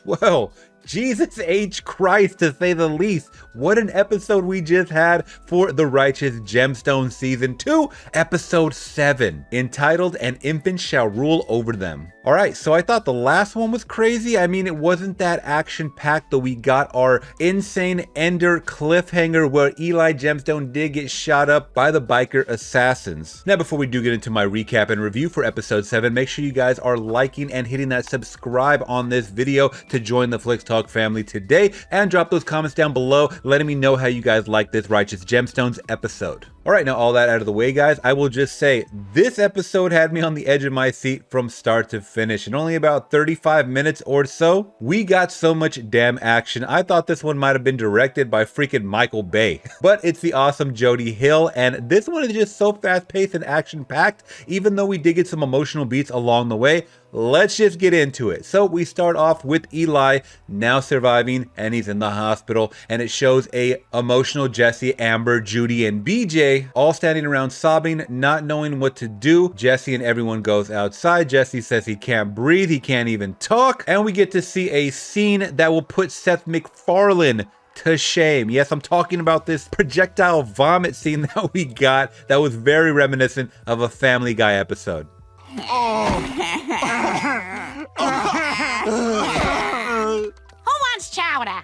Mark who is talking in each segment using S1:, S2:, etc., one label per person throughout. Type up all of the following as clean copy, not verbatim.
S1: Well, Jesus H. Christ, to say the least. What an episode we just had for the Righteous Gemstone Season 2, Episode 7, entitled An Infant Shall Rule Over Them. Alright, so I thought the last one was crazy. I mean, it wasn't that action-packed, though we got our insane ender cliffhanger where Eli Gemstone did get shot up by the biker assassins. Now, before we do get into my recap and review for Episode 7, make sure you guys are liking and hitting that subscribe on this video to join the Flicks Talk family today, and drop those comments down below letting me know how you guys like this Righteous Gemstones episode. Alright, now all that out of the way, guys, I will just say this episode had me on the edge of my seat from start to finish. In only about 35 minutes or so, we got so much damn action. I thought this one might have been directed by freaking Michael Bay. But it's the awesome Jody Hill, and this one is just so fast-paced and action-packed, even though we did get some emotional beats along the way. Let's just get into it. So we start off with Eli now surviving, and he's in the hospital, and it shows a emotional Jesse, Amber, Judy, and BJ all standing around sobbing, not knowing what to do. Jesse and everyone goes outside. Jesse says he can't breathe, he can't even talk, and we get to see a scene that will put Seth MacFarlane to shame. Yes, I'm talking about this projectile vomit scene that we got that was very reminiscent of a Family Guy episode.
S2: Who wants chowder?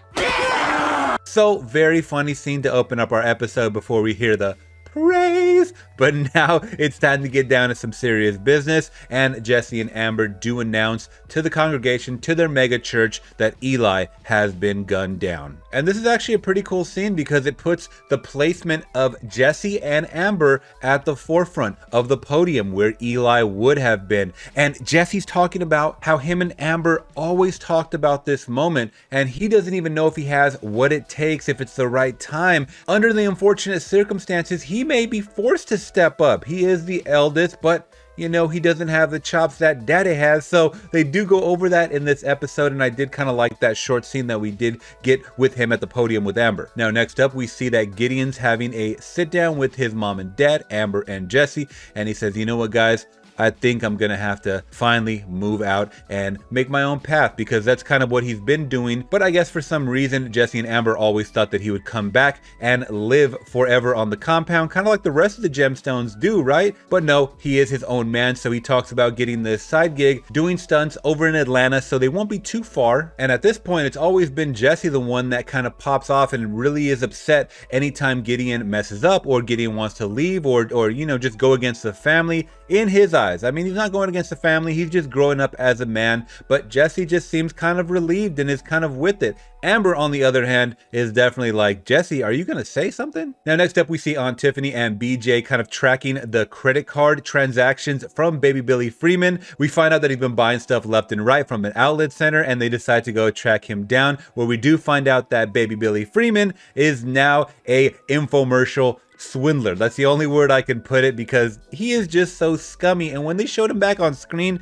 S1: So, very funny scene to open up our episode before we hear the praise. But now it's time to get down to some serious business, and Jesse and Amber do announce to the congregation, to their mega church, that Eli has been gunned down. And this is actually a pretty cool scene because it puts the placement of Jesse and Amber at the forefront of the podium where Eli would have been. And Jesse's talking about how him and Amber always talked about this moment, and he doesn't even know if he has what it takes, if it's the right time. Under the unfortunate circumstances, he may be forced to step up. He is the eldest, but you know, he doesn't have the chops that daddy has. So they do go over that in this episode, and I did kind of like that short scene that we did get with him at the podium with Amber. Now, next up, we see that Gideon's having a sit down with his mom and dad, Amber and Jesse, and he says, you know what, guys? I think I'm gonna have to finally move out and make my own path, because that's kind of what he's been doing. But I guess for some reason, Jesse and Amber always thought that he would come back and live forever on the compound, kind of like the rest of the Gemstones do, right? But no, he is his own man, so he talks about getting this side gig, doing stunts over in Atlanta, so they won't be too far. And at this point, it's always been Jesse the one that kind of pops off and really is upset anytime Gideon messes up, or Gideon wants to leave, or you know, just go against the family. In his eyes, I mean, he's not going against the family, he's just growing up as a man, but Jesse just seems kind of relieved and is kind of with it. Amber, on the other hand, is definitely like, Jesse, are you gonna say something? Now, next up, we see Aunt Tiffany and BJ kind of tracking the credit card transactions from Baby Billy Freeman. We find out that he's been buying stuff left and right from an outlet center, and they decide to go track him down, where we do find out that Baby Billy Freeman is now a infomercial swindler. That's the only word I can put it, because he is just so scummy. And when they showed him back on screen,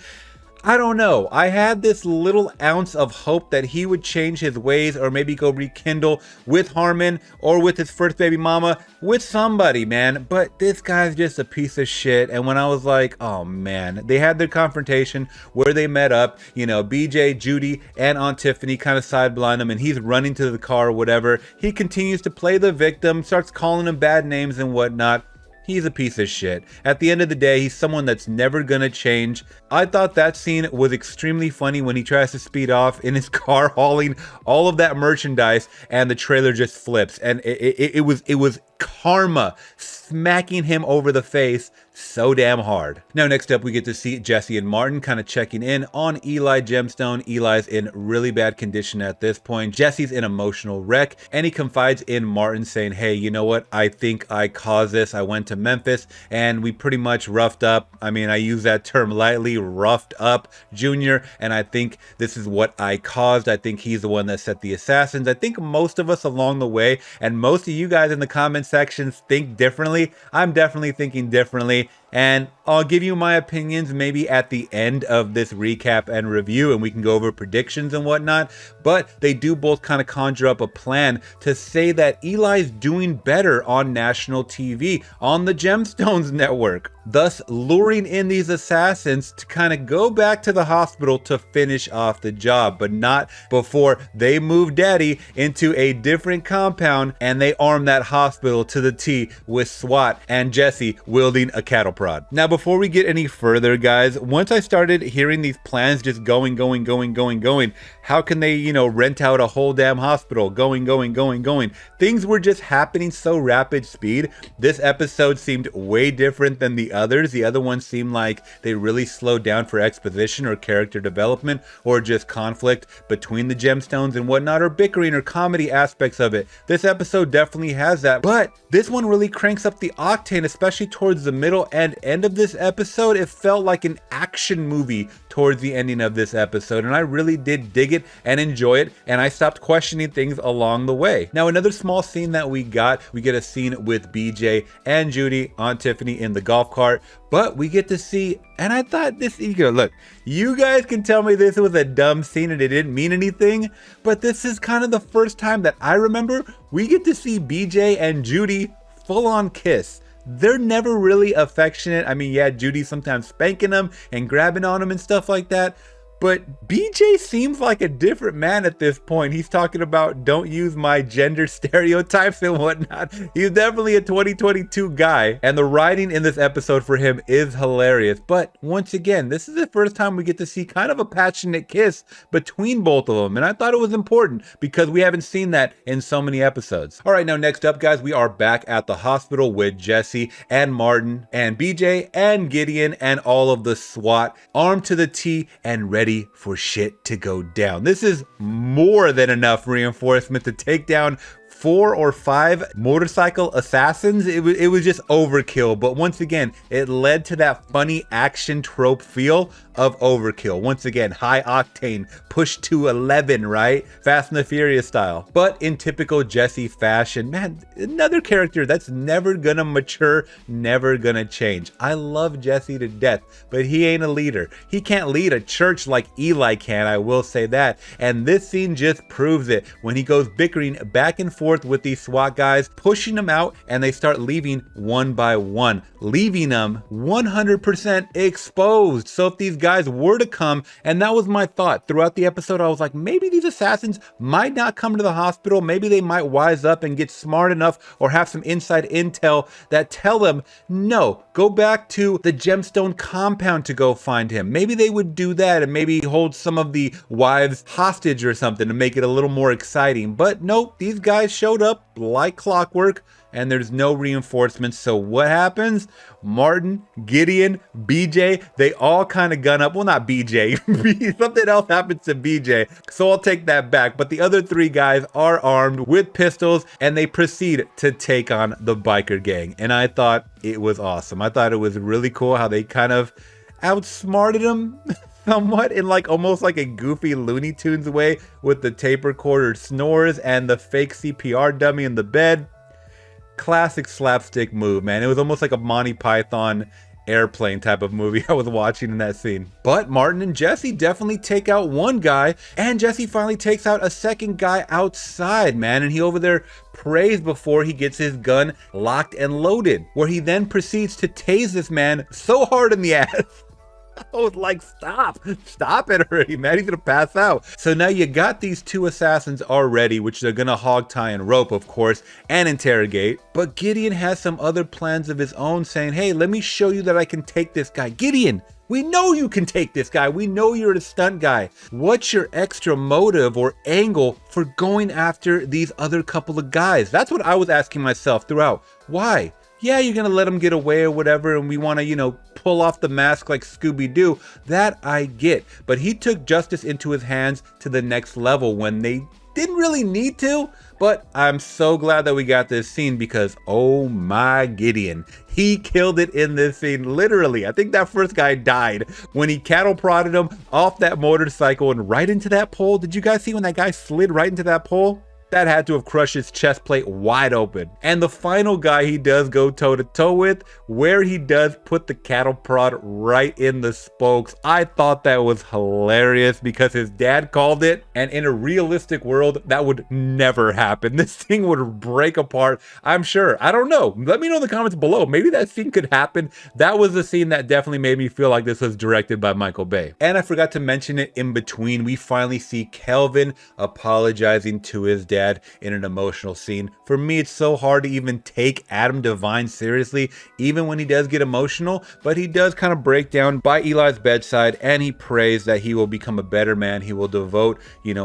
S1: I don't know, I had this little ounce of hope that he would change his ways, or maybe go rekindle with Harmon or with his first baby mama, with somebody, man. But this guy's just a piece of shit. And when I was like, oh man, they had their confrontation where they met up, you know, BJ, Judy, and Aunt Tiffany kind of sideblind him, and he's running to the car or whatever. He continues to play the victim, starts calling him bad names and whatnot. He's a piece of shit. At the end of the day, he's someone that's never gonna change. I thought that scene was extremely funny when he tries to speed off in his car hauling all of that merchandise, and the trailer just flips, and it was karma smacking him over the face so damn hard. Now, next up, we get to see Jesse and Martin kind of checking in on Eli Gemstone. Eli's in really bad condition at this point. Jesse's an emotional wreck, and he confides in Martin saying, hey, you know what? I think I caused this. I went to Memphis and we pretty much roughed up. I mean, I use that term lightly, roughed up Junior, and I think this is what I caused. I think he's the one that set the assassins. I think most of us along the way, and most of you guys in the comment sections think differently. I'm definitely thinking differently. And I'll give you my opinions maybe at the end of this recap and review, and we can go over predictions and whatnot. But they do both kind of conjure up a plan to say that Eli's doing better on national TV, on the Gemstones network, thus luring in these assassins to kind of go back to the hospital to finish off the job, but not before they move Daddy into a different compound and they arm that hospital to the T with SWAT and Jesse wielding a cattle prod. Now, before we get any further, guys, once I started hearing these plans just going, how can they, rent out a whole damn hospital? Going. Things were just happening so rapid speed. This episode seemed way different than the others. The other ones seemed like they really slowed down for exposition or character development or just conflict between the Gemstones and whatnot, or bickering or comedy aspects of it. This episode definitely has that, but this one really cranks up the octane, especially towards the middle and end of this episode. It felt like an action movie towards the ending of this episode, and I really did dig it and enjoy it, and I stopped questioning things along the way. Now, another small scene that we get a scene with BJ and Judy on Tiffany in the golf cart, but we get to see, and I thought this, look, you guys can tell me this was a dumb scene and it didn't mean anything, but this is kind of the first time that I remember we get to see BJ and Judy full on kiss. They're never really affectionate. I mean, yeah, Judy's sometimes spanking them and grabbing on them and stuff like that. But BJ seems like a different man at this point. He's talking about don't use my gender stereotypes and whatnot. He's definitely a 2022 guy. And the writing in this episode for him is hilarious. But once again, this is the first time we get to see kind of a passionate kiss between both of them. And I thought it was important because we haven't seen that in so many episodes. All right, now next up, guys, we are back at the hospital with Jesse and Martin and BJ and Gideon and all of the SWAT armed to the T and ready for shit to go down. This is more than enough reinforcement to take down 4 or 5 motorcycle assassins. It was just overkill, but once again, it led to that funny action trope feel of overkill. Once again, high octane, pushed to 11, right? Fast and the Furious style. But in typical Jesse fashion, man, another character that's never gonna mature, never gonna change. I love Jesse to death, but he ain't a leader. He can't lead a church like Eli can, I will say that. And this scene just proves it when he goes bickering back and forth with these SWAT guys, pushing them out, and they start leaving one by one, leaving them 100% exposed. So if these guys were to come, and that was my thought throughout the episode, I was like, maybe these assassins might not come to the hospital. Maybe they might wise up and get smart enough or have some inside intel that tell them, no, go back to the Gemstone compound to go find him. Maybe they would do that and maybe hold some of the wives hostage or something to make it a little more exciting. But nope, these guys showed up like clockwork and there's no reinforcements. So what happens? Martin, Gideon, BJ, they all kind of gun up. Well, not BJ. Something else happens to BJ. So I'll take that back. But the other 3 guys are armed with pistols and they proceed to take on the biker gang. And I thought it was awesome. I thought it was really cool how they kind of outsmarted them somewhat in like almost like a goofy Looney Tunes way with the tape recorder snores and the fake CPR dummy in the bed. Classic slapstick move, man. It was almost like a Monty Python airplane type of movie I was watching in that scene. But Martin and Jesse definitely take out one guy, and Jesse finally takes out a second guy outside, man. And he over there prays before he gets his gun locked and loaded, where he then proceeds to tase this man so hard in the ass. I was like, stop it already, man. He's gonna pass out. So now you got these 2 assassins already, which they're gonna hog tie and rope, of course, and interrogate. But Gideon has some other plans of his own, saying, hey, let me show you that I can take this guy. Gideon, we know you can take this guy. We know you're a stunt guy. What's your extra motive or angle for going after these other couple of guys? That's what I was asking myself throughout. Why? Yeah, you're gonna let them get away or whatever, and we wanna, pull off the mask like Scooby-Doo. That I get. But he took justice into his hands to the next level when they didn't really need to. But I'm so glad that we got this scene because, oh my Gideon, he killed it in this scene, literally. I think that first guy died when he cattle prodded him off that motorcycle and right into that pole. Did you guys see when that guy slid right into that pole? That had to have crushed his chest plate wide open. And the final guy he does go toe to toe with, where he does put the cattle prod right in the spokes. I thought that was hilarious because his dad called it, and in a realistic world, that would never happen. This thing would break apart, I'm sure. I don't know. Let me know in the comments below. Maybe that scene could happen. That was the scene that definitely made me feel like this was directed by Michael Bay. And I forgot to mention it in between, we finally see Kelvin apologizing to his dad in an emotional scene. For me, it's so hard to even take Adam Devine seriously, even when he does get emotional, but he does kind of break down by Eli's bedside, and he prays that he will become a better man. He will devote,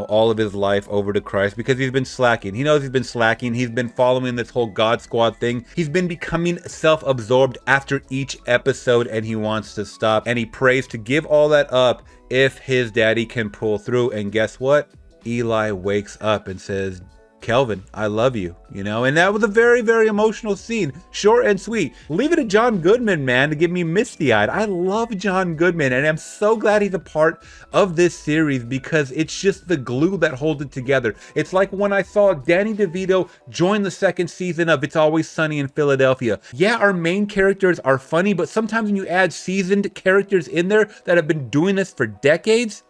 S1: all of his life over to Christ because he's been slacking. He knows he's been slacking. He's been following this whole God Squad thing. He's been becoming self-absorbed after each episode, and he wants to stop, and he prays to give all that up if his daddy can pull through. And guess what? Eli wakes up and says, Kelvin, I love you, and that was a very, very emotional scene. Short and sweet. Leave it to John Goodman, man, to get me misty-eyed. I love John Goodman, and I'm so glad he's a part of this series because it's just the glue that holds it together. It's like when I saw Danny DeVito join the second season of It's Always Sunny in Philadelphia. Yeah, our main characters are funny, but sometimes when you add seasoned characters in there that have been doing this for decades,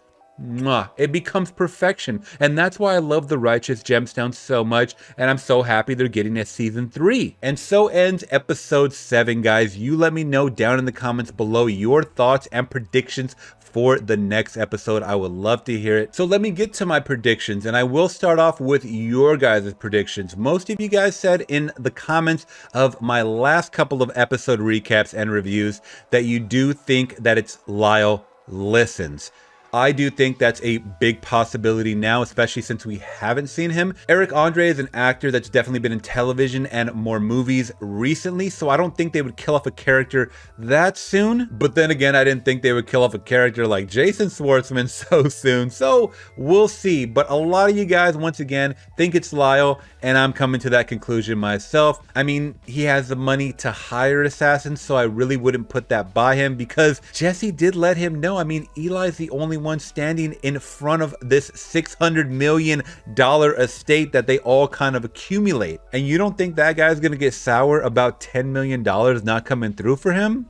S1: it becomes perfection. And that's why I love The Righteous Gemstones so much, and I'm so happy they're getting a season 3. And so ends episode 7, guys. You let me know down in the comments below your thoughts and predictions for the next episode. I would love to hear it. So let me get to my predictions, and I will start off with your guys' predictions. Most of you guys said in the comments of my last couple of episode recaps and reviews that you do think that it's Lyle listens. I do think that's a big possibility now, especially since we haven't seen him. Eric Andre is an actor that's definitely been in television and more movies recently, so I don't think they would kill off a character that soon. But then again, I didn't think they would kill off a character like Jason Schwartzman so soon, so we'll see. But a lot of you guys, once again, think it's Lyle, and I'm coming to that conclusion myself. I mean, he has the money to hire assassins, so I really wouldn't put that by him because Jesse did let him know. I mean, Eli's the only one standing in front of this $600 million estate that they all kind of accumulate. And you don't think that guy's gonna get sour about $10 million not coming through for him?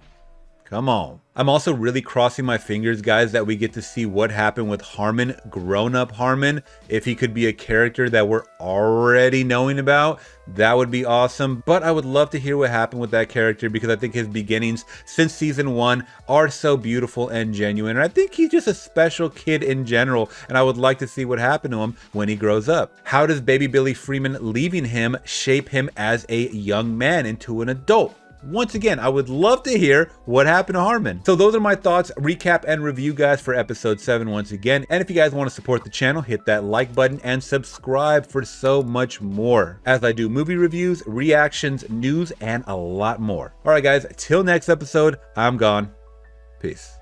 S1: Come on. I'm also really crossing my fingers, guys, that we get to see what happened with Harmon, grown-up Harmon. If he could be a character that we're already knowing about, that would be awesome. But I would love to hear what happened with that character because I think his beginnings since season 1 are so beautiful and genuine. And I think he's just a special kid in general, and I would like to see what happened to him when he grows up. How does baby Billy Freeman leaving him shape him as a young man into an adult? Once again, I would love to hear what happened to Harmon. So those are my thoughts, recap and review, guys, for episode 7 once again. And if you guys want to support the channel, hit that like button and subscribe for so much more as I do movie reviews, reactions, news, and a lot more. All right, guys, till next episode, I'm gone. Peace.